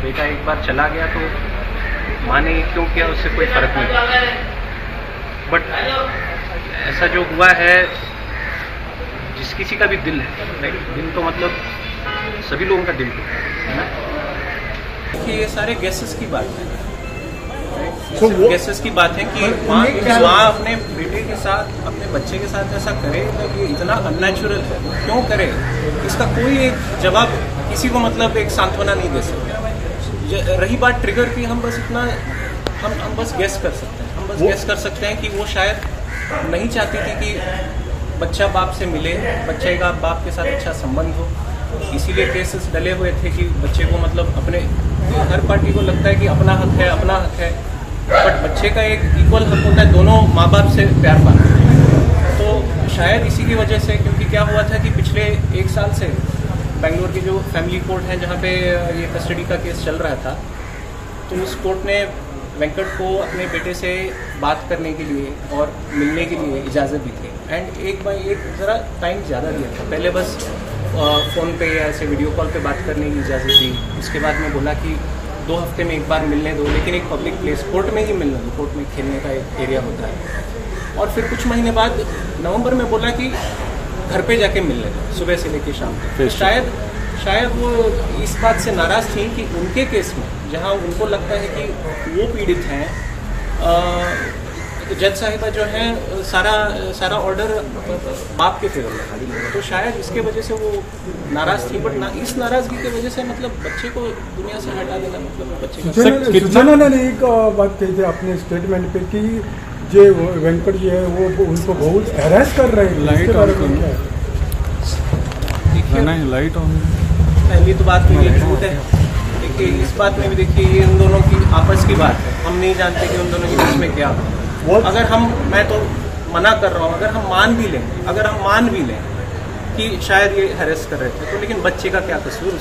बेटा एक बार चला गया तो माँ ने क्यों किया उससे कोई फर्क नहीं पड़ा, बट ऐसा जो हुआ है जिस किसी का भी दिल है, राइट, दिल तो मतलब सभी लोगों का दिल है ना, कि ये सारे गैसेस की बात है, गैसेस की बात है कि माँ अपने बेटे के साथ, अपने बच्चे के साथ ऐसा करे तो ये इतना अननेचुरल है, क्यों करे, इसका कोई एक जवाब किसी को मतलब एक सांत्वना नहीं दे सकते। रही बात ट्रिगर की, हम बस इतना हम बस गेस कर सकते हैं, हम बस गेस कर सकते हैं कि वो शायद नहीं चाहती थी कि बच्चा बाप से मिले, बच्चे का बाप के साथ अच्छा संबंध हो, इसीलिए केसेस डले हुए थे कि बच्चे को मतलब अपने, हर पार्टी को लगता है कि अपना हक है, अपना हक है, बट बच्चे का एक इक्वल हक होता है दोनों माँ बाप से प्यार पाना। तो शायद इसी की वजह से, क्योंकि क्या हुआ था कि पिछले 1 साल से बेंगलोर की जो फैमिली कोर्ट है जहाँ पे ये कस्टडी का केस चल रहा था, तो उस कोर्ट ने वेंकट को अपने बेटे से बात करने के लिए और मिलने के लिए इजाज़त दी थी, एंड एक बाई एक ज़रा टाइम ज़्यादा दिया था। पहले बस फ़ोन पे या ऐसे वीडियो कॉल पे बात करने की इजाज़त दी, उसके बाद में बोला कि 2 हफ्ते में एक बार मिलने दो, लेकिन एक पब्लिक प्लेस, कोर्ट में ही मिलने दो, कोर्ट में खेलने का एक एरिया होता है। और फिर कुछ महीने बाद नवंबर में बोला कि घर पे जाके मिलने दो, सुबह से लेकर शाम तक। तो शायद वो इस बात से नाराज़ थी कि उनके केस में, जहाँ उनको लगता है कि वो पीड़ित हैं, जज साहिबा जो हैं सारा ऑर्डर बाप के फेवर में, तो शायद इसके वजह से वो नाराज़ थी, बट इस नाराज़गी की वजह से मतलब बच्चे को दुनिया से हटा देना, मतलब बच्चे सुचना ने एक बात कही थी अपने स्टेटमेंट पे कि जो वेंकट जी है वो उनको बहुत हैरेस कर रहे हैं। लाइट ऑन, पहली तो बात तो ये झूठ है। देखिए इस बात में भी देखिए ये उन दोनों की आपस की बात है, हम नहीं जानते कि उन दोनों के बीच में क्या हो। अगर मैं तो मना कर रहा हूँ, अगर हम मान भी लें कि शायद ये हैरेस कर रहे थे, तो लेकिन बच्चे का क्या कसूर।